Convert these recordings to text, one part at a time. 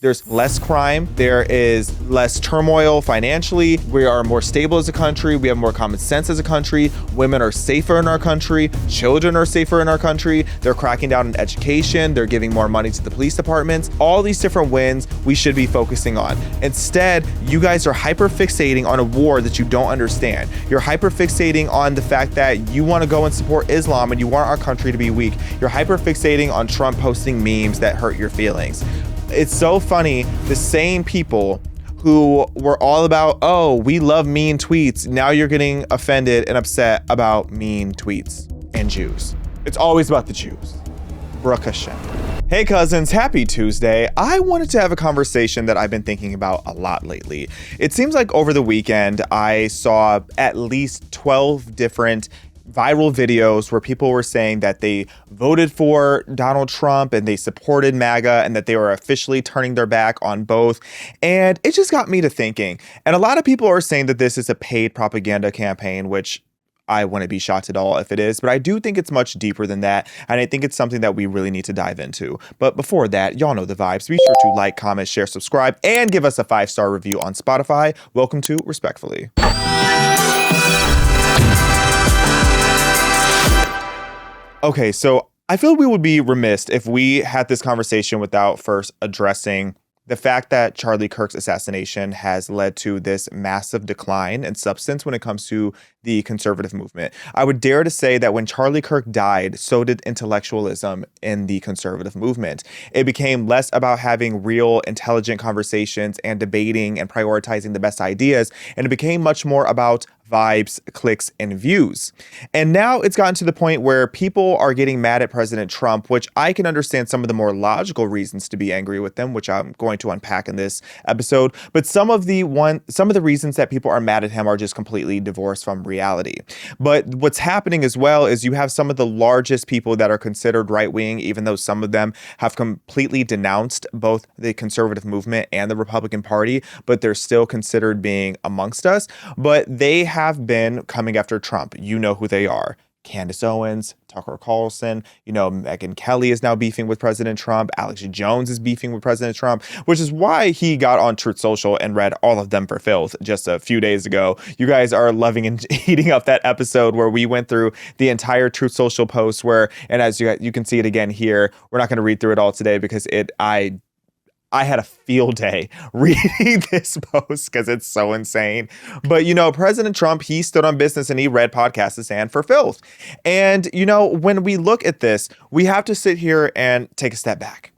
There's less crime. There is less turmoil financially. We are more stable as a country. We have more common sense as a country. Women are safer in our country. Children are safer in our country. They're cracking down on education. They're giving more money to the police departments. All these different wins we should be focusing on. Instead, you guys are hyper fixating on a war that you don't understand. You're hyper fixating on the fact that you want to go and support Islam and you want our country to be weak. You're hyper fixating on Trump posting memes that hurt your feelings. It's so funny, the same people who were all about, oh, we love mean tweets, now you're getting offended and upset about mean tweets and Jews. It's always about the Jews. Baruch Hashem. Hey cousins, happy Tuesday. I wanted to have a conversation that I've been thinking about a lot lately. It seems like over the weekend, I saw at least 12 different viral videos where people were saying that they voted for Donald Trump and they supported MAGA and that they were officially turning their back on both. And it just got me to thinking. And a lot of people are saying that this is a paid propaganda campaign, which I wouldn't be shocked at all if it is, but I do think it's much deeper than that. And I think it's something that we really need to dive into. But before that, y'all know the vibes. Be sure to like, comment, share, subscribe, and give us a 5-star review on Spotify. Welcome to Respectfully. Okay, so I feel we would be remiss if we had this conversation without first addressing the fact that Charlie Kirk's assassination has led to this massive decline in substance when it comes to the conservative movement. I would dare to say that when Charlie Kirk died, so did intellectualism in the conservative movement. It became less about having real, intelligent conversations and debating and prioritizing the best ideas, and it became much more about vibes, clicks, and views. And now it's gotten to the point where people are getting mad at President Trump, which I can understand some of the more logical reasons to be angry with them, which I'm going to unpack in this episode. But some of the reasons that people are mad at him are just completely divorced from reality. But what's happening as well is you have some of the largest people that are considered right-wing, even though some of them have completely denounced both the conservative movement and the Republican Party, but they're still considered being amongst us. But they have been coming after Trump. You know who they are. Candace Owens, Tucker Carlson, Megyn Kelly is now beefing with President Trump. Alex Jones is beefing with President Trump, which is why he got on Truth Social and read all of them for filth just a few days ago. You guys are loving and eating up that episode where we went through the entire Truth Social post and as you can see it again here, we're not going to read through it all today because I had a field day reading this post because it's so insane. But, President Trump, he stood on business and he read Podcast Stand for filth. And, when we look at this, we have to sit here and take a step back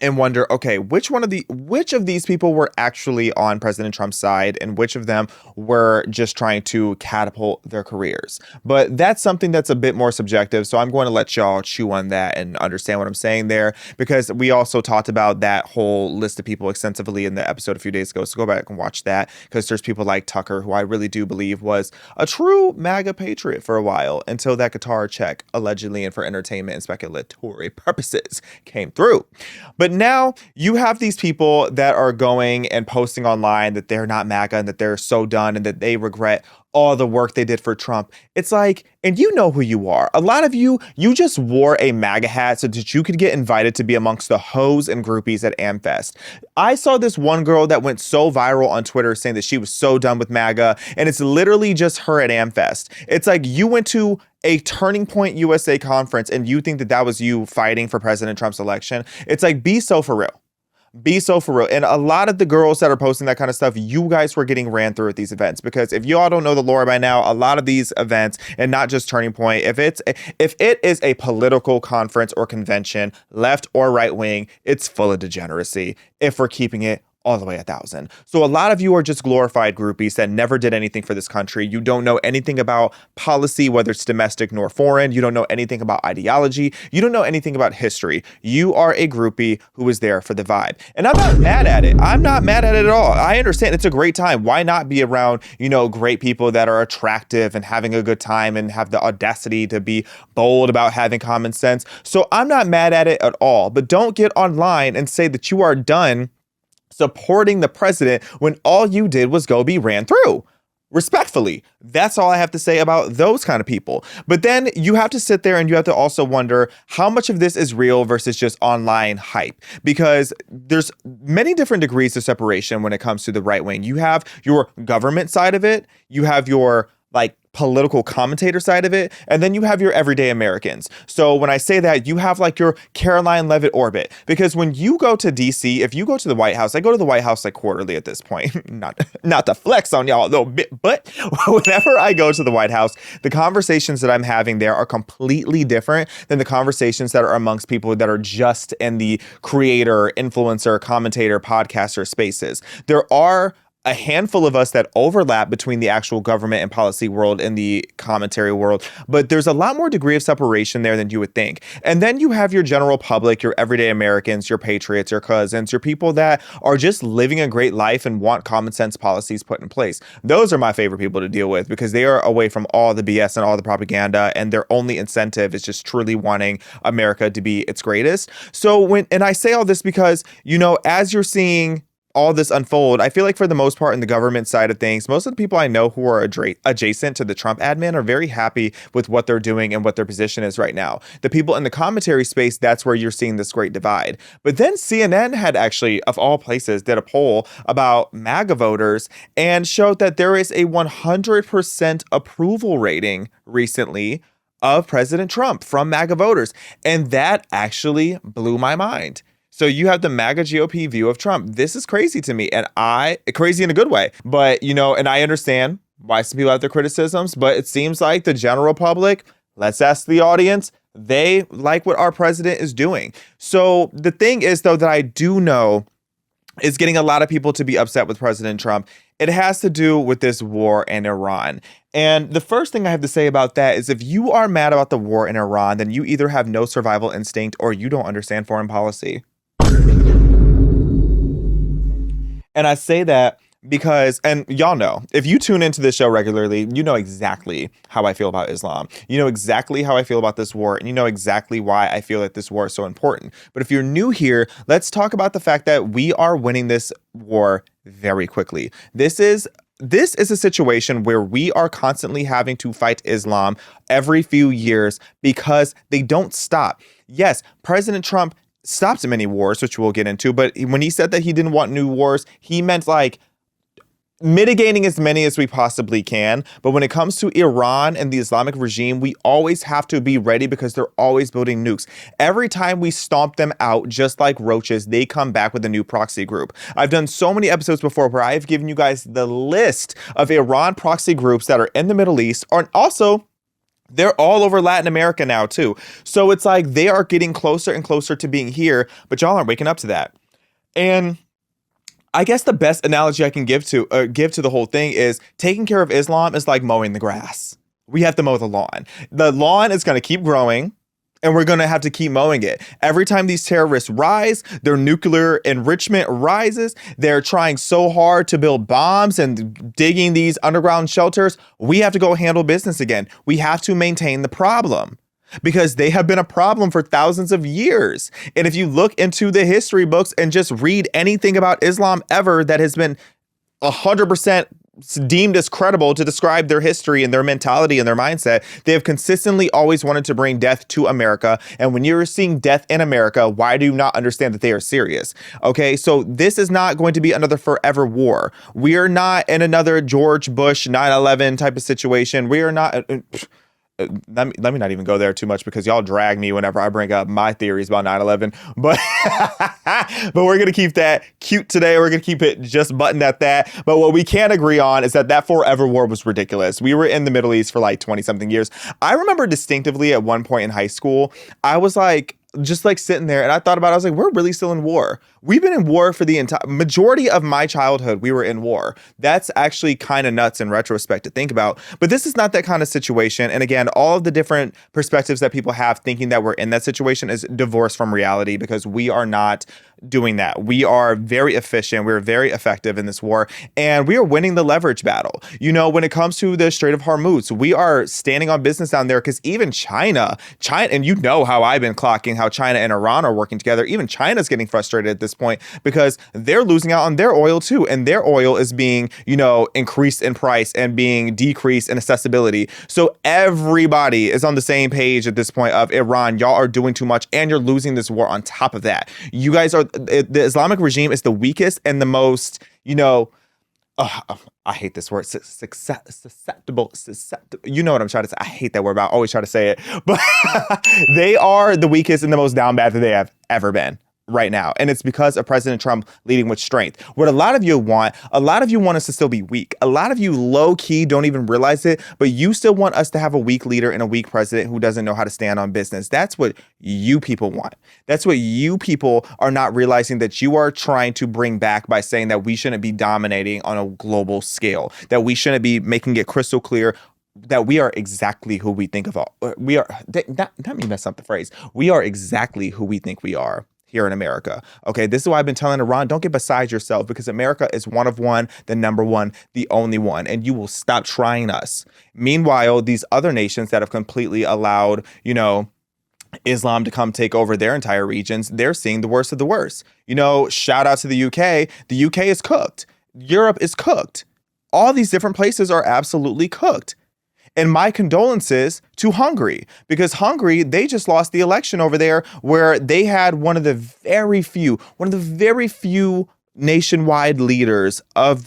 and wonder, okay, which of these people were actually on President Trump's side and which of them were just trying to catapult their careers. But that's something that's a bit more subjective. So I'm going to let y'all chew on that and understand what I'm saying there, because we also talked about that whole list of people extensively in the episode a few days ago. So go back and watch that, because there's people like Tucker, who I really do believe was a true MAGA patriot for a while until that guitar check, allegedly and for entertainment and speculatory purposes, came through. But now you have these people that are going and posting online that they're not MAGA and that they're so done and that they regret all the work they did for Trump. It's like, and you know who you are. A lot of you just wore a MAGA hat so that you could get invited to be amongst the hoes and groupies at AmFest. I saw this one girl that went so viral on Twitter saying that she was so done with MAGA, and it's literally just her at AmFest. It's like you went to a Turning Point USA conference and you think that was you fighting for President Trump's election. It's like, be so for real. Be so for real. And a lot of the girls that are posting that kind of stuff, you guys were getting ran through at these events, because if you all don't know the lore by now, a lot of these events, and not just Turning Point, if it is a political conference or convention, left or right wing, it's full of degeneracy if we're keeping it all the way 1,000. So a lot of you are just glorified groupies that never did anything for this country. You don't know anything about policy, whether it's domestic nor foreign. You don't know anything about ideology. You don't know anything about history. You are a groupie who is there for the vibe. And I'm not mad at it. I'm not mad at it at all. I understand it's a great time. Why not be around, great people that are attractive and having a good time and have the audacity to be bold about having common sense? So I'm not mad at it at all. But don't get online and say that you are done supporting the president when all you did was go be ran through. Respectfully, that's all I have to say about those kind of people. But then you have to sit there and you have to also wonder how much of this is real versus just online hype, because there's many different degrees of separation when it comes to the right wing. You have your government side of it, you have your like political commentator side of it, and then you have your everyday Americans. So when I say that, you have like your Caroline Levitt orbit, because when you go to DC, if you go to the White House, I go to the White House like quarterly at this point, not to flex on y'all a little bit, but whenever I go to the White House, the conversations that I'm having there are completely different than the conversations that are amongst people that are just in the creator, influencer, commentator, podcaster spaces. There are a handful of us that overlap between the actual government and policy world and the commentary world, but there's a lot more degree of separation there than you would think. And then you have your general public, your everyday Americans, your patriots, your cousins, your people that are just living a great life and want common sense policies put in place. Those are my favorite people to deal with because they are away from all the BS and all the propaganda, and their only incentive is just truly wanting America to be its greatest. So and I say all this because, you know, as you're seeing all this unfold, I feel like for the most part in the government side of things, most of the people I know who are adjacent to the Trump admin are very happy with what they're doing and what their position is right now. The people in the commentary space, that's where you're seeing this great divide. But then CNN had actually, of all places, did a poll about MAGA voters and showed that there is a 100% approval rating recently of President Trump from MAGA voters. And that actually blew my mind. So you have the MAGA GOP view of Trump. This is crazy to me, and crazy in a good way. But, you know, and I understand why some people have their criticisms, but it seems like the general public, let's ask the audience, they like what our president is doing. So the thing is, though, that I do know is getting a lot of people to be upset with President Trump. It has to do with this war in Iran. And the first thing I have to say about that is if you are mad about the war in Iran, then you either have no survival instinct or you don't understand foreign policy. And I say that because, and y'all know, if you tune into this show regularly, you know exactly how I feel about Islam. You know exactly how I feel about this war, and you know exactly why I feel that this war is so important. But if you're new here, let's talk about the fact that we are winning this war very quickly. This is a situation where we are constantly having to fight Islam every few years because they don't stop. Yes, President Trump stopped many wars, which we'll get into, but when he said that he didn't want new wars, he meant like mitigating as many as we possibly can. But when it comes to Iran and the Islamic regime, we always have to be ready because they're always building nukes. Every time we stomp them out, just like roaches, they come back with a new proxy group. I've done so many episodes before where I've given you guys the list of Iran proxy groups that are in the Middle East, and also they're all over Latin America now, too. So it's like they are getting closer and closer to being here, but y'all aren't waking up to that. And I guess the best analogy I can give to the whole thing is taking care of Islam is like mowing the grass. We have to mow the lawn. The lawn is going to keep growing, and we're going to have to keep mowing it. Every time these terrorists rise, their nuclear enrichment rises. They're trying so hard to build bombs and digging these underground shelters. We have to go handle business again. We have to maintain the problem because they have been a problem for thousands of years. And if you look into the history books and just read anything about Islam ever that has been 100% deemed as credible to describe their history and their mentality and their mindset, they have consistently always wanted to bring death to America. And when you're seeing death in America, why do you not understand that they are serious? Okay, so this is not going to be another forever war. We are not in another George Bush 9/11 type of situation. We are not. Let me not even go there too much because y'all drag me whenever I bring up my theories about 9/11. But we're going to keep that cute today. We're going to keep it just buttoned at that. But what we can agree on is that forever war was ridiculous. We were in the Middle East for like 20 something years. I remember distinctively at one point in high school, I was like, just like sitting there and I thought about it, I was like, we're really still in war. We've been in war for the entire majority of my childhood. We were in war. That's actually kind of nuts in retrospect to think about. But this is not that kind of situation. And again, all of the different perspectives that people have thinking that we're in that situation is divorced from reality because we are not doing that. We are very efficient. We're very effective in this war, and we are winning the leverage battle. When it comes to the Strait of Hormuz, we are standing on business down there because even China, and how I've been clocking how China and Iran are working together. Even China's getting frustrated at this point because they're losing out on their oil too, and their oil is being, increased in price and being decreased in accessibility. So everybody is on the same page at this point of Iran. Y'all are doing too much, and you're losing this war on top of that. You guys are, the Islamic regime is the weakest and the most, I hate this word, susceptible. You know what I'm trying to say. I hate that word, but I always try to say it. But they are the weakest and the most down bad that they have ever been right now. And it's because of President Trump leading with strength. What a lot of you want us to still be weak. A lot of you low key don't even realize it, but you still want us to have a weak leader and a weak president who doesn't know how to stand on business. That's what you people want. That's what you people are not realizing that you are trying to bring back by saying that we shouldn't be dominating on a global scale, that we shouldn't be making it crystal clear that we are exactly who we think of. We are, let me mess up the phrase. We are exactly who we think we are here in America. Okay, this is why I've been telling Iran, don't get beside yourself, because America is one of one, the number one, the only one, and you will stop trying us. Meanwhile, these other nations that have completely allowed, Islam to come take over their entire regions, they're seeing the worst of the worst. Shout out to the UK. The UK is cooked. Europe is cooked. All these different places are absolutely cooked. And my condolences to Hungary, because Hungary, they just lost the election over there where they had one of the very few nationwide leaders of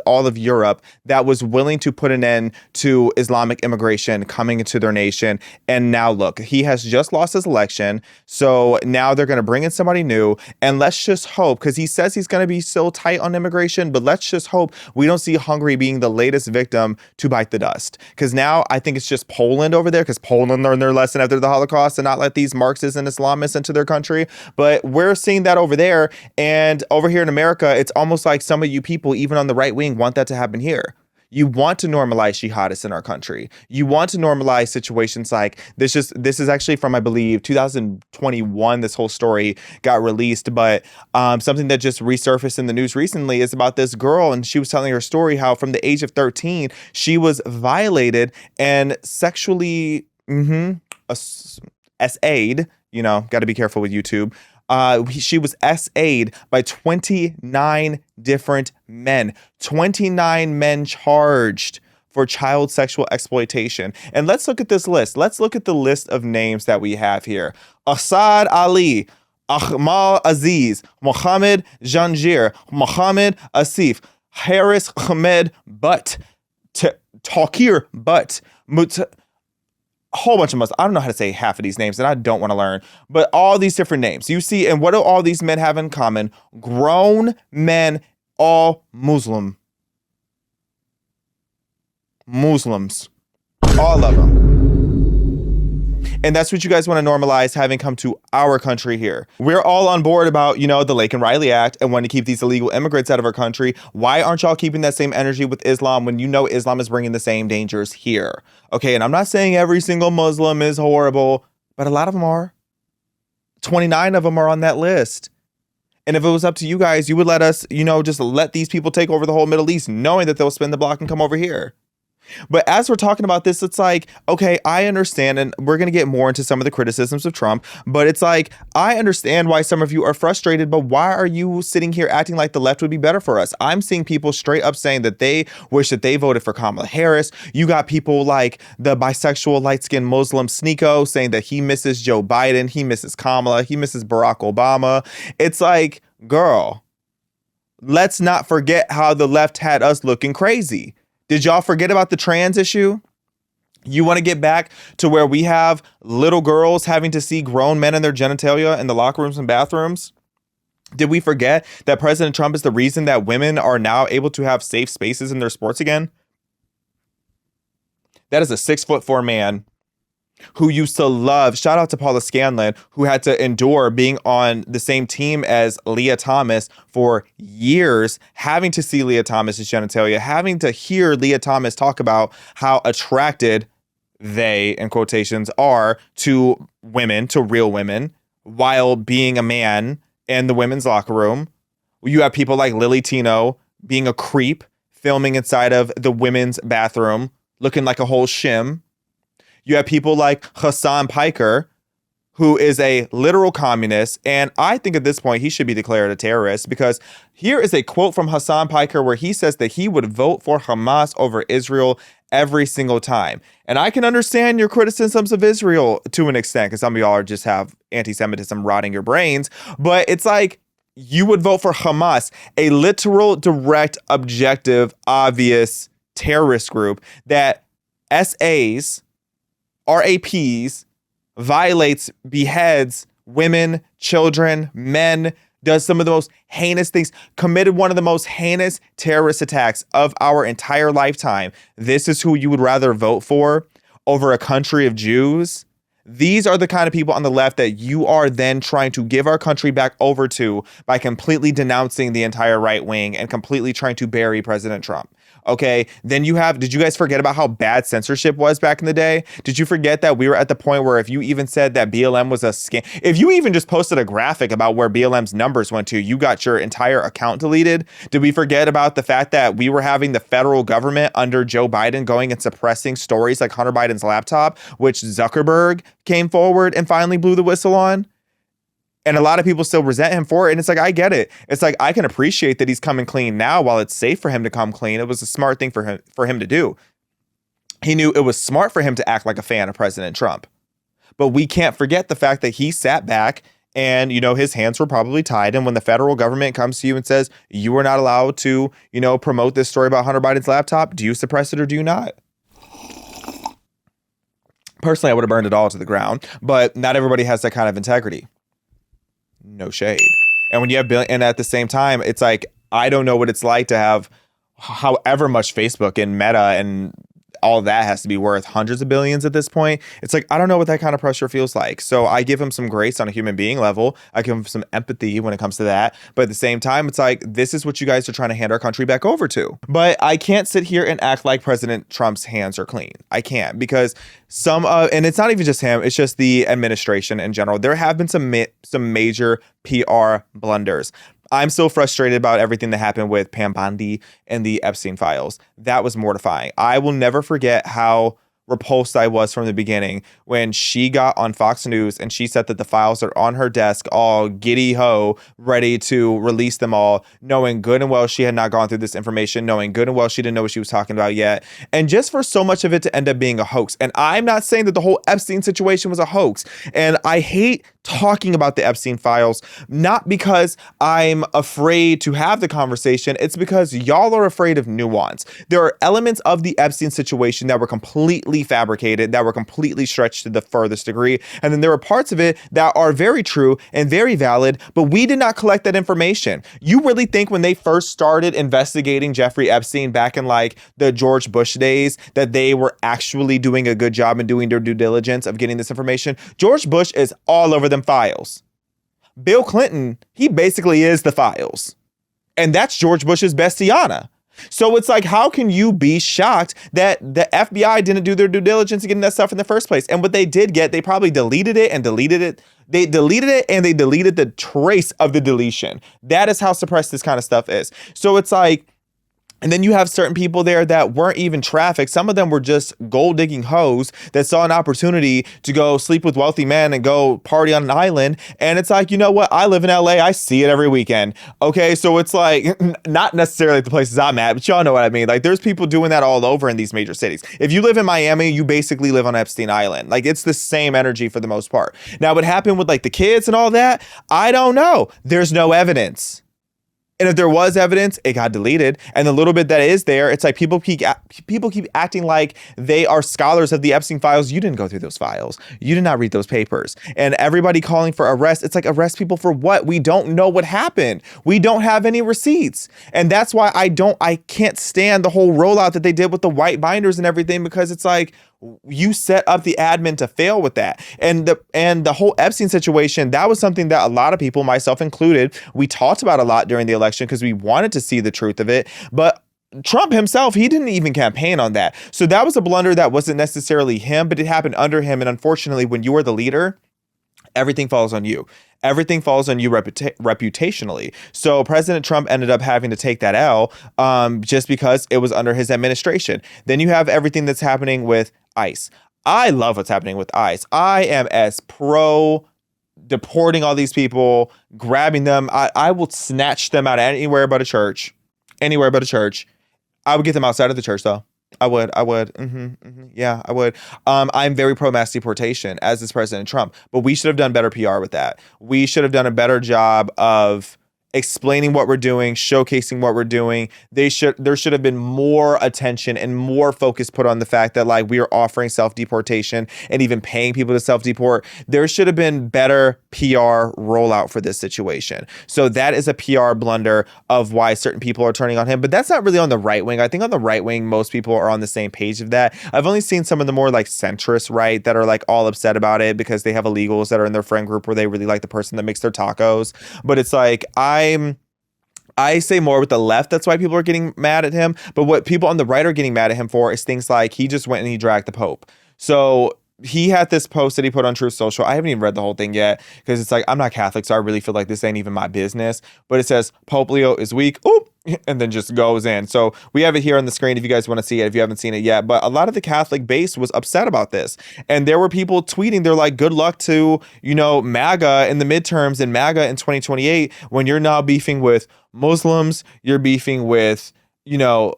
all of Europe that was willing to put an end to Islamic immigration coming into their nation. And now look, he has just lost his election. So now they're going to bring in somebody new. And let's just hope, because he says he's going to be so tight on immigration, but let's just hope we don't see Hungary being the latest victim to bite the dust. Because now I think it's just Poland over there, because Poland learned their lesson after the Holocaust to not let these Marxists and Islamists into their country. But we're seeing that over there. And over here in America, it's almost like some of you people, even on the right wing, want that to happen here. You want to normalize jihadists in our country. You want to normalize situations like this. This is actually from, I believe, 2021. This whole story got released, but something that just resurfaced in the news recently is about this girl, and she was telling her story how from the age of 13 she was violated and sexually SA'd. Got to be careful with YouTube. She was SA'd by 29 different men. 29 men charged for child sexual exploitation. And let's look at this list. Let's look at the list of names that we have here. Assad Ali, Ahmal Aziz, Mohammed Janjir, Mohammed Asif, Haris Ahmed Butt, Takir Butt, a whole bunch of Muslims. I don't know how to say half of these names, and I don't want to learn, but all these different names. You see, and what do all these men have in common? Grown men, all Muslims. All of them. And that's what you guys want to normalize, having come to our country here. We're all on board about, the Laken Riley Act and wanting to keep these illegal immigrants out of our country. Why aren't y'all keeping that same energy with Islam when Islam is bringing the same dangers here? Okay, and I'm not saying every single Muslim is horrible, but a lot of them are. 29 of them are on that list. And if it was up to you guys, you would let us, just let these people take over the whole Middle East, knowing that they'll spin the block and come over here. But as we're talking about this, it's like, okay, I understand, and we're going to get more into some of the criticisms of Trump, but it's like, I understand why some of you are frustrated, but why are you sitting here acting like the left would be better for us? I'm seeing people straight up saying that they wish that they voted for Kamala Harris. You got people like the bisexual light-skinned Muslim Sneeko saying that he misses Joe Biden, he misses Kamala, he misses Barack Obama. It's like, girl, let's not forget how the left had us looking crazy. Did y'all forget about the trans issue? You want to get back to where we have little girls having to see grown men in their genitalia in the locker rooms and bathrooms? Did we forget that President Trump is the reason that women are now able to have safe spaces in their sports again? That is a 6'4" man who used to love, shout out to Paula Scanlon, who had to endure being on the same team as Leah Thomas for years, having to see Leah Thomas's genitalia, having to hear Leah Thomas talk about how attracted they, in quotations, are to women, to real women, while being a man in the women's locker room. You have people like Lily Tino being a creep, filming inside of the women's bathroom, looking like a whole shim. You have people like Hassan Piker, who is a literal communist. And I think at this point, he should be declared a terrorist, because here is a quote from Hassan Piker where he says that he would vote for Hamas over Israel every single time. And I can understand your criticisms of Israel to an extent, because some of y'all just have anti-Semitism rotting your brains. But it's like, you would vote for Hamas, a literal, direct, objective, obvious terrorist group that SAs, RAPs, violates, beheads women, children, men, does some of the most heinous things, committed one of the most heinous terrorist attacks of our entire lifetime. This is who you would rather vote for over a country of Jews? These are the kind of people on the left that you are then trying to give our country back over to by completely denouncing the entire right wing and completely trying to bury President Trump. Okay, then you have, did you guys forget about how bad censorship was back in the day? Did you forget that we were at the point where if you even said that BLM was a scam, if you even just posted a graphic about where BLM's numbers went to, you got your entire account deleted? Did we forget about the fact that we were having the federal government under Joe Biden going and suppressing stories like Hunter Biden's laptop, which Zuckerberg came forward and finally blew the whistle on? And a lot of people still resent him for it. And it's like, I get it. It's like, I can appreciate that he's coming clean now while it's safe for him to come clean. It was a smart thing for him to do. He knew it was smart for him to act like a fan of President Trump. But we can't forget the fact that he sat back and, you know, his hands were probably tied. And when the federal government comes to you and says, you are not allowed to, you know, promote this story about Hunter Biden's laptop, do you suppress it or do you not? Personally, I would have burned it all to the ground, but not everybody has that kind of integrity. No shade. And when you have and at the same time, it's like, I don't know what it's like to have however much Facebook and Meta and all that has to be worth hundreds of billions at this point. It's like, I don't know what that kind of pressure feels like. So I give him some grace on a human being level. I give him some empathy when it comes to that. But at the same time, it's like, this is what you guys are trying to hand our country back over to. But I can't sit here and act like President Trump's hands are clean. I can't, because and it's not even just him, it's just the administration in general. There have been some major PR blunders. I'm so frustrated about everything that happened with Pam Bondi and the Epstein files. That was mortifying. I will never forget how repulsed I was from the beginning when she got on Fox News and she said that the files are on her desk, all giddy ho, ready to release them all, knowing good and well she had not gone through this information, knowing good and well she didn't know what she was talking about yet. And just for so much of it to end up being a hoax. And I'm not saying that the whole Epstein situation was a hoax. And I hate talking about the Epstein files, not because I'm afraid to have the conversation. It's because y'all are afraid of nuance. There are elements of the Epstein situation that were completely fabricated, that were completely stretched to the furthest degree. And then there are parts of it that are very true and very valid, but we did not collect that information. You really think when they first started investigating Jeffrey Epstein back in like the George Bush days that they were actually doing a good job and doing their due diligence of getting this information? George Bush is all over them files. Bill Clinton, he basically is the files. And that's George Bush's bestiana. So it's like, how can you be shocked that the FBI didn't do their due diligence in getting that stuff in the first place? And what they did get, they probably deleted it and deleted it. They deleted it and they deleted the trace of the deletion. That is how suppressed this kind of stuff is. So it's like, and then you have certain people there that weren't even trafficked. Some of them were just gold digging hoes that saw an opportunity to go sleep with wealthy men and go party on an island. And it's like, you know what? I live in LA. I see it every weekend. Okay. So it's like, not necessarily the places I'm at, but y'all know what I mean. Like, there's people doing that all over in these major cities. If you live in Miami, you basically live on Epstein Island. Like, it's the same energy for the most part. Now, what happened with like the kids and all that, I don't know. There's no evidence. And if there was evidence, it got deleted. And the little bit that is there, it's like people keep acting like they are scholars of the Epstein files. You didn't go through those files. You did not read those papers. And everybody calling for arrest. It's like, arrest people for what? We don't know what happened. We don't have any receipts. And that's why I can't stand the whole rollout that they did with the white binders and everything, because it's like, you set up the admin to fail with that. And the whole Epstein situation, that was something that a lot of people, myself included, we talked about a lot during the election because we wanted to see the truth of it. But Trump himself, he didn't even campaign on that. So that was a blunder that wasn't necessarily him, but it happened under him. And unfortunately, when you are the leader, everything falls on you. everything falls on you reputationally. So President Trump ended up having to take that L just because it was under his administration. Then you have everything that's happening with ICE. I love what's happening with ICE. I am as pro deporting all these people, grabbing them. I will snatch them out anywhere but a church. Anywhere but a church. I would get them outside of the church, though. I would. Yeah, I would. I'm very pro mass deportation, as is President Trump. But we should have done better PR with that. We should have done a better job of explaining what we're doing, showcasing what we're doing. There should have been more attention and more focus put on the fact that like we are offering self-deportation and even paying people to self-deport. There should have been better PR rollout for this situation. So that is a PR blunder of why certain people are turning on him. But that's not really on the right wing. I think on the right wing, most people are on the same page of that. I've only seen some of the more like centrist right that are like all upset about it because they have illegals that are in their friend group where they really like the person that makes their tacos. But it's like, I say more with the left. That's why people are getting mad at him. But what people on the right are getting mad at him for is things like he just went and he dragged the Pope. So he had this post that he put on Truth Social. I haven't even read the whole thing yet because it's like, I'm not Catholic, so I really feel like this ain't even my business. But it says Pope Leo is weak. Oop. And then just goes in. So we have it here on the screen if you guys want to see it, if you haven't seen it yet. But a lot of the Catholic base was upset about this. And there were people tweeting, they're like, good luck to, MAGA in the midterms and MAGA in 2028 when you're now beefing with Muslims, you're beefing with,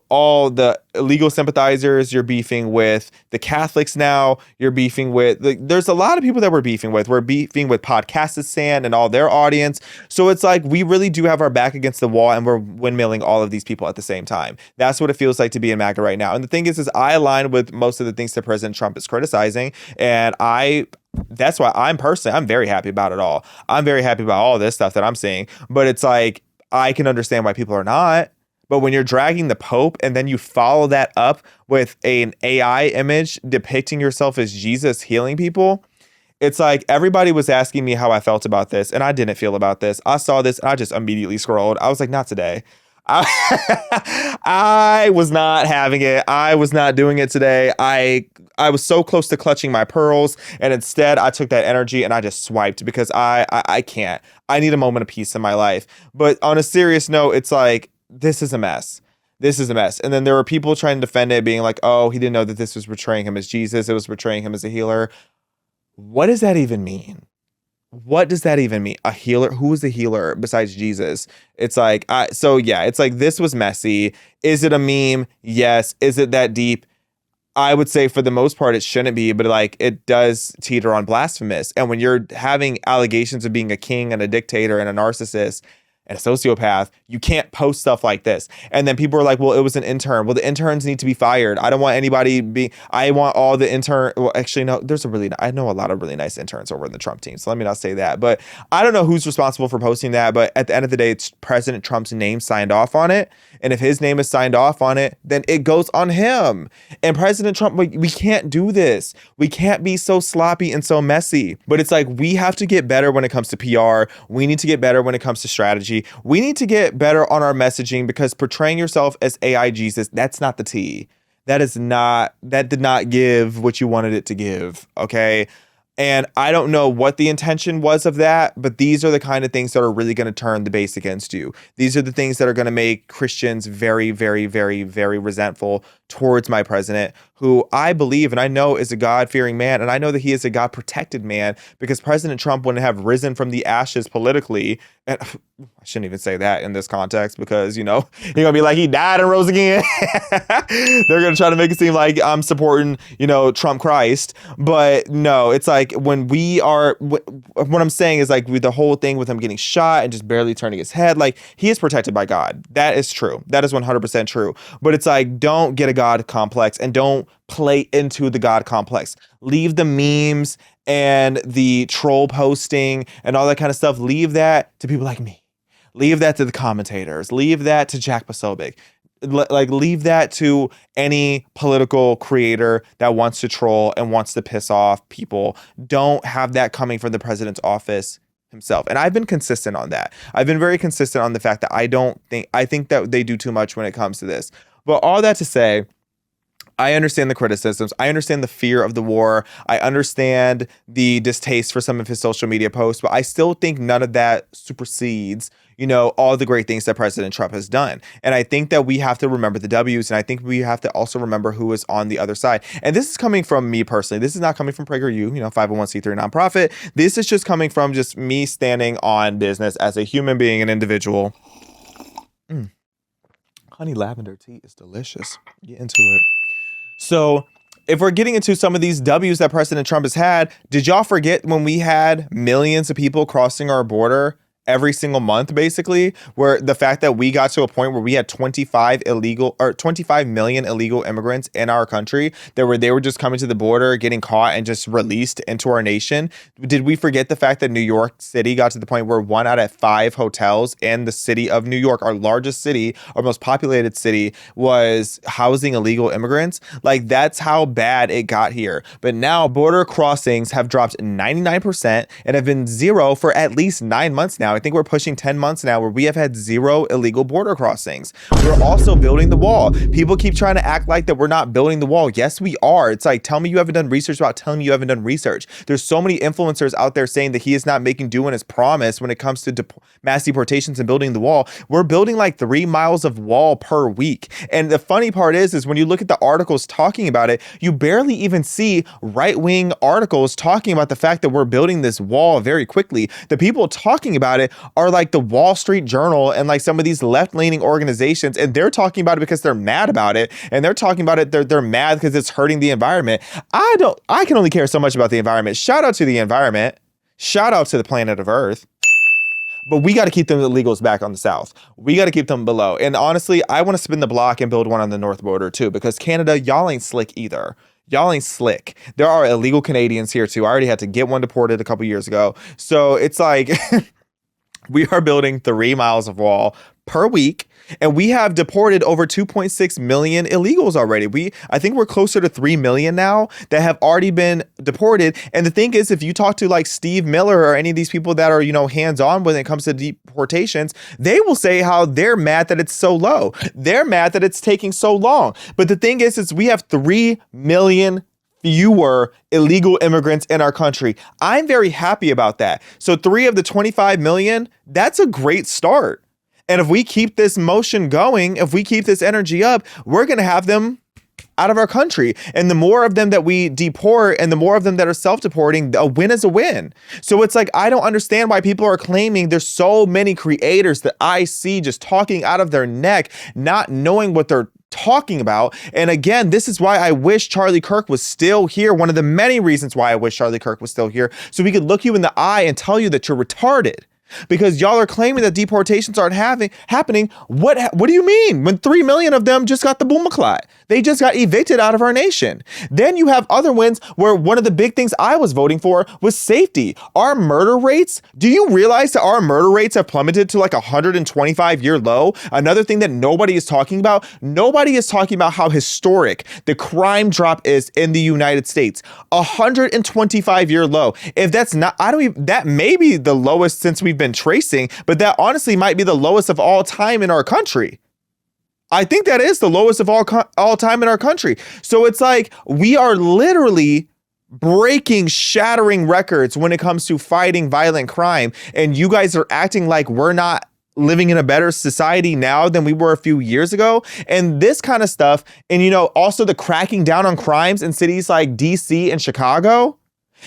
all the illegal sympathizers, you're beefing with the Catholics now, you're beefing with, there's a lot of people that we're beefing with. We're beefing with Podcastistan and all their audience. So it's like, we really do have our back against the wall and we're windmilling all of these people at the same time. That's what it feels like to be in MAGA right now. And the thing is I align with most of the things that President Trump is criticizing. And that's why I'm very happy about it all. I'm very happy about all this stuff that I'm seeing, but it's like, I can understand why people are not. But when you're dragging the Pope and then you follow that up with an AI image depicting yourself as Jesus healing people, it's like everybody was asking me how I felt about this, and I didn't feel about this. I saw this and I just immediately scrolled. I was like, not today. I was not having it. I was not doing it today. I was so close to clutching my pearls, and instead I took that energy and I just swiped because I can't. I need a moment of peace in my life. But on a serious note, it's like, this is a mess. This is a mess. And then there were people trying to defend it, being like, oh, he didn't know that this was portraying him as Jesus. It was portraying him as a healer. What does that even mean? What does that even mean? A healer? Who is a healer besides Jesus? It's like, it's like, this was messy. Is it a meme? Yes. Is it that deep? I would say for the most part, it shouldn't be, but like it does teeter on blasphemous. And when you're having allegations of being a king and a dictator and a narcissist and a sociopath, you can't post stuff like this. And then people are like, well, it was an intern. Well, the interns need to be fired. I don't want anybody I want all the well, actually, no, I know a lot of really nice interns over in the Trump team. So let me not say that, but I don't know who's responsible for posting that. But at the end of the day, it's President Trump's name signed off on it. And if his name is signed off on it, then it goes on him. And President Trump, we can't do this. We can't be so sloppy and so messy. But it's like, we have to get better when it comes to PR. We need to get better when it comes to strategy. We need to get better on our messaging because portraying yourself as AI Jesus, that's not the tea. That did not give what you wanted it to give. Okay. And I don't know what the intention was of that, but these are the kind of things that are really going to turn the base against you. These are the things that are going to make Christians very, very, very, very resentful towards my president, who I believe and I know is a God-fearing man. And I know that he is a God-protected man because President Trump wouldn't have risen from the ashes politically. And I shouldn't even say that in this context because, you're going to be like, he died and rose again. They're going to try to make it seem like I'm supporting, Trump Christ. But no, it's like when what I'm saying is like with the whole thing with him getting shot and just barely turning his head, like he is protected by God. That is true. That is 100% true. But it's like, don't get a God complex and don't play into the God complex. Leave the memes and the troll posting and all that kind of stuff. Leave that to people like me. Leave that to the commentators. Leave that to Jack Posobiec. Leave that to any political creator that wants to troll and wants to piss off people. Don't have that coming from the president's office himself. And I've been consistent on that. I've been very consistent on the fact that I think that they do too much when it comes to this. But all that to say, I understand the criticisms. I understand the fear of the war. I understand the distaste for some of his social media posts, but I still think none of that supersedes, all the great things that President Trump has done. And I think that we have to remember the W's, and I think we have to also remember who is on the other side. And this is coming from me personally. This is not coming from PragerU, 501c3 nonprofit. This is just coming from just me standing on business as a human being, an individual. Honey lavender tea is delicious. Get into it. So if we're getting into some of these W's that President Trump has had, did y'all forget when we had millions of people crossing our border every single month, basically, where the fact that we got to a point where we had 25 million illegal immigrants in our country they were just coming to the border, getting caught and just released into our nation? Did we forget the fact that New York City got to the point where 1 out of 5 hotels in the city of New York, our largest city, our most populated city, was housing illegal immigrants? Like, that's how bad it got here. But now border crossings have dropped 99% and have been zero for at least 9 months now. I think we're pushing 10 months now where we have had 0 illegal border crossings. We're also building the wall. People keep trying to act like that we're not building the wall. Yes, we are. It's like, tell me you haven't done research about telling me you haven't done research. There's so many influencers out there saying that he is not making due on his promise when it comes to mass deportations and building the wall. We're building like 3 miles of wall per week. And the funny part is when you look at the articles talking about it, you barely even see right-wing articles talking about the fact that we're building this wall very quickly. The people talking about it are like the Wall Street Journal and like some of these left-leaning organizations, and they're talking about it because they're mad about it, and they're talking about it they're mad because it's hurting the environment. I can only care so much about the environment. Shout out to the environment. Shout out to the planet of Earth. But we got to keep them illegals back on the south. We got to keep them below. And honestly, I want to spin the block and build one on the north border too, because Canada, y'all ain't slick either. Y'all ain't slick. There are illegal Canadians here too. I already had to get one deported a couple years ago. So it's like we are building 3 miles of wall per week, and we have deported over 2.6 million illegals already. I think we're closer to 3 million now that have already been deported. And the thing is, if you talk to like Steve Miller or any of these people that are, hands-on when it comes to deportations, they will say how they're mad that it's so low. They're mad that it's taking so long. But the thing is we have 3 million fewer illegal immigrants in our country. I'm very happy about that. So 3 of the 25 million, that's a great start. And if we keep this motion going, if we keep this energy up, we're going to have them out of our country. And the more of them that we deport and the more of them that are self-deporting, a win is a win. So it's like, I don't understand why people are claiming there's so many creators that I see just talking out of their neck, not knowing what they're talking about. And again, this is why I wish Charlie Kirk was still here. One of the many reasons why I wish Charlie Kirk was still here, so we could look you in the eye and tell you that you're retarded. Because y'all are claiming that deportations aren't happening. What do you mean? When 3 million of them just got the boomaclat? They just got evicted out of our nation. Then you have other wins where one of the big things I was voting for was safety. Our murder rates, do you realize that our murder rates have plummeted to like a 125-year low? Another thing that nobody is talking about, nobody is talking about how historic the crime drop is in the United States. 125-year low. If that's not, that may be the lowest since we've been tracing, but that honestly might be the lowest of all time in our country. I think that is the lowest of all time in our country. So it's like we are literally breaking, shattering records when it comes to fighting violent crime. And you guys are acting like we're not living in a better society now than we were a few years ago. And this kind of stuff, and also the cracking down on crimes in cities like DC and Chicago.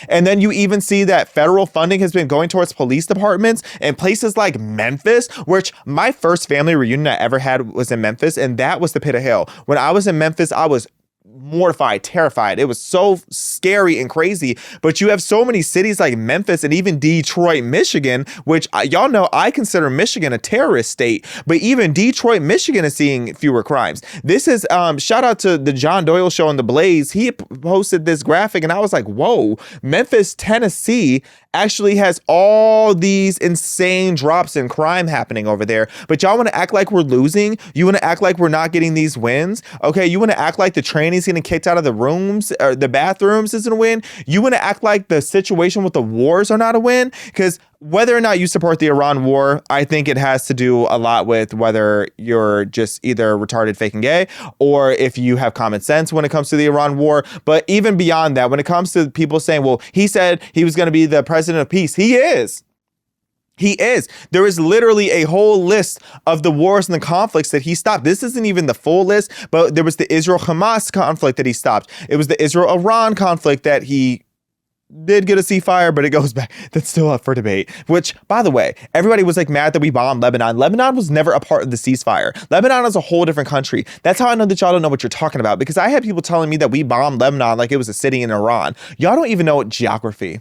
And then you even see that federal funding has been going towards police departments and places like Memphis, which my first family reunion I ever had was in Memphis. And that was the pit of hell. When I was in Memphis, I was mortified, terrified. It was so scary and crazy. But you have so many cities like Memphis and even Detroit, Michigan, which y'all know I consider Michigan a terrorist state, but even Detroit, Michigan is seeing fewer crimes. This is shout out to the John Doyle show on The Blaze. He posted this graphic and I was like, whoa, Memphis, Tennessee actually has all these insane drops in crime happening over there. But y'all want to act like we're losing? You want to act like we're not getting these wins? Okay, you want to act like the trainees getting kicked out of the rooms or the bathrooms isn't a win? You want to act like the situation with the wars are not a win? Because Whether or not you support the Iran war, I think it has to do a lot with whether you're just either retarded, fake, and gay, or if you have common sense when it comes to the Iran war. But even beyond that, when it comes to people saying, well, he said he was going to be the president of peace, he is. He is. There is literally a whole list of the wars and the conflicts that he stopped. This isn't even the full list, but there was the Israel-Hamas conflict that he stopped. It was the Israel-Iran conflict that he did get a ceasefire, but it goes back. That's still up for debate. Which, by the way, everybody was like mad that we bombed Lebanon. Lebanon was never a part of the ceasefire. Lebanon is a whole different country. That's how I know that y'all don't know what you're talking about, because I had people telling me that we bombed Lebanon like it was a city in Iran. Y'all don't even know geography.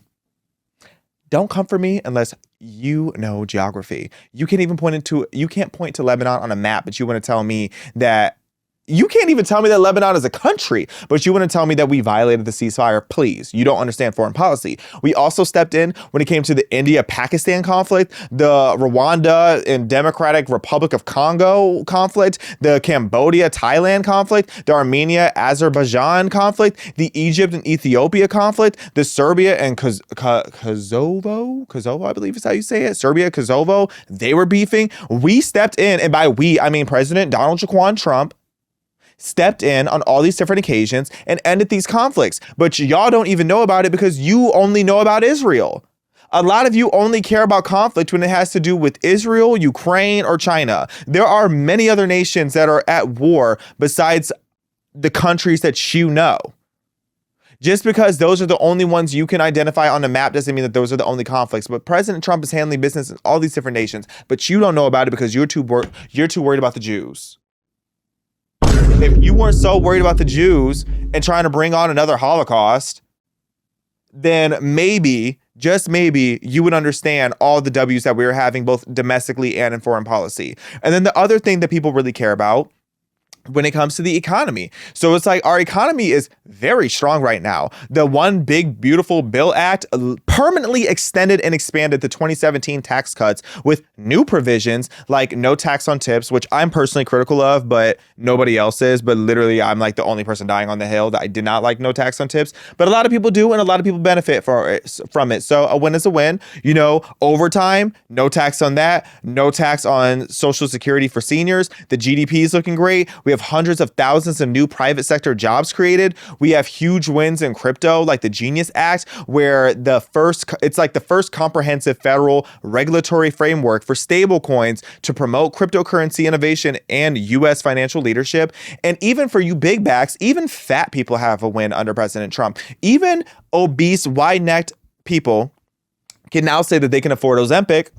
Don't come for me unless you know geography. You can't point to Lebanon on a map, but you want to tell me that you can't even tell me that Lebanon is a country, but you want to tell me that we violated the ceasefire. Please, you don't understand foreign policy. We also stepped in when it came to the India-Pakistan conflict, the Rwanda and Democratic Republic of Congo conflict, the Cambodia-Thailand conflict, the Armenia-Azerbaijan conflict, the Egypt and Ethiopia conflict, the Serbia and Kosovo, I believe is how you say it, Serbia, Kosovo, they were beefing. We stepped in, and by we, I mean President Donald Jaquan Trump, stepped in on all these different occasions and ended these conflicts. But y'all don't even know about it because you only know about Israel. A lot of you only care about conflict when it has to do with Israel, Ukraine, or China. There are many other nations that are at war besides the countries that you know. Just because those are the only ones you can identify on the map doesn't mean that those are the only conflicts. But President Trump is handling business in all these different nations, but you don't know about it because you're too worried about the Jews. If you weren't so worried about the Jews and trying to bring on another Holocaust, then maybe, just maybe, you would understand all the W's that we were having both domestically and in foreign policy. And then the other thing that people really care about when it comes to the economy. So it's like our economy is very strong right now. The One Big Beautiful Bill Act permanently extended and expanded the 2017 tax cuts with new provisions like no tax on tips, which I'm personally critical of, but nobody else is. But literally, I'm like the only person dying on the hill that I did not like no tax on tips. But a lot of people do, and a lot of people benefit from it. So a win is a win. You know, overtime, no tax on that. No tax on Social Security for seniors. The GDP is looking great. We have hundreds of thousands of new private sector jobs created. We have huge wins in crypto, like the Genius Act, where it's like the first comprehensive federal regulatory framework for stable coins to promote cryptocurrency innovation and U.S. financial leadership. And even for you big backs, even fat people have a win under President Trump. Even obese, wide-necked people can now say that they can afford Ozempic.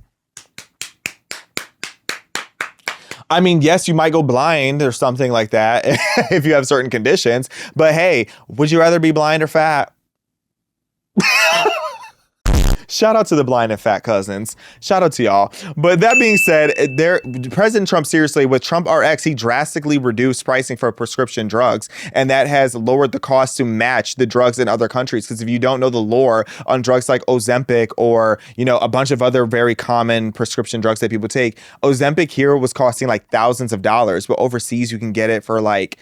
I mean, yes, you might go blind or something like that if you have certain conditions. But hey, would you rather be blind or fat? Shout out to the blind and fat cousins. Shout out to y'all. But that being said, President Trump, seriously, with Trump RX, he drastically reduced pricing for prescription drugs. And that has lowered the cost to match the drugs in other countries. Because if you don't know the lore on drugs like Ozempic or, you know, a bunch of other very common prescription drugs that people take, Ozempic here was costing like thousands of dollars. But overseas, you can get it for like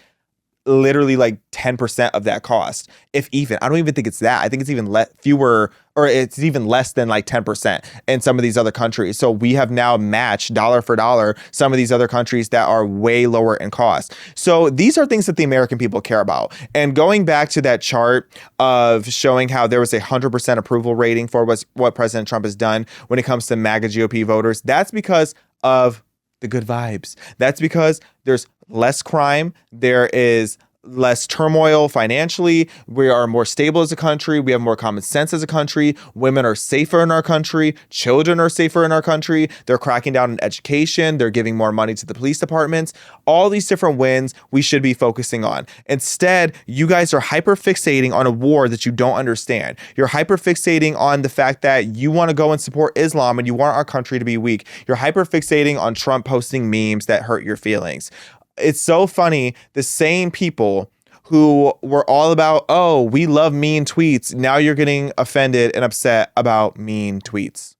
literally like 10% of that cost, if even. I don't even think it's that. I think it's even fewer, or it's even less than like 10% in some of these other countries. So we have now matched dollar for dollar some of these other countries that are way lower in cost. So these are things that the American people care about. And going back to that chart of showing how there was a 100% approval rating for what President Trump has done when it comes to MAGA GOP voters, that's because of the good vibes. That's because there's less crime. There is less turmoil financially. We are more stable as a country. We have more common sense as a country. Women are safer in our country. Children are safer in our country. They're cracking down on education. They're giving more money to the police departments. All these different wins we should be focusing on. Instead, you guys are hyper fixating on a war that you don't understand. You're hyper fixating on the fact that you want to go and support Islam and you want our country to be weak. You're hyper fixating on Trump posting memes that hurt your feelings. It's so funny. The same people who were all about, oh, we love mean tweets. Now you're getting offended and upset about mean tweets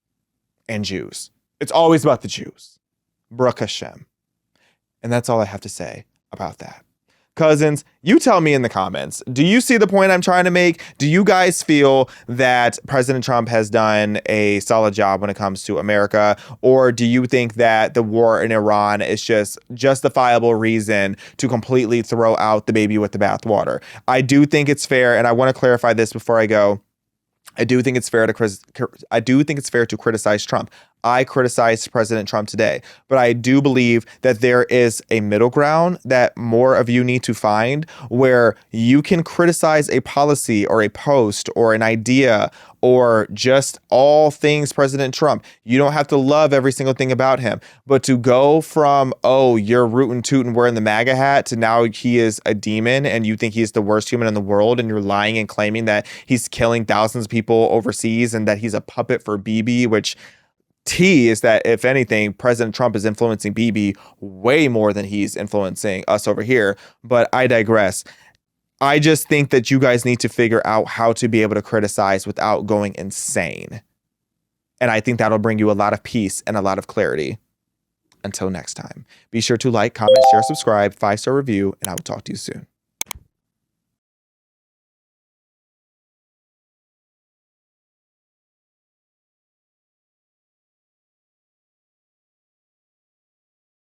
and Jews. It's always about the Jews. Baruch Hashem. And that's all I have to say about that. Cousins, you tell me in the comments. Do you see the point I'm trying to make? Do you guys feel that President Trump has done a solid job when it comes to America? Or do you think that the war in Iran is just justifiable reason to completely throw out the baby with the bathwater? I do think it's fair, and I want to clarify this before I go. I do think it's fair to criticize Trump. I criticized President Trump today, but I do believe that there is a middle ground that more of you need to find where you can criticize a policy or a post or an idea or just all things President Trump. You don't have to love every single thing about him, but to go from, oh, you're rootin' tootin' wearing the MAGA hat to now he is a demon and you think he's the worst human in the world and you're lying and claiming that he's killing thousands of people overseas and that he's a puppet for Bibi, which T is that, if anything, President Trump is influencing Bibi way more than he's influencing us over here. But I digress. I just think that you guys need to figure out how to be able to criticize without going insane. And I think that'll bring you a lot of peace and a lot of clarity. Until next time, be sure to like, comment, share, subscribe, 5-star review, and I will talk to you soon.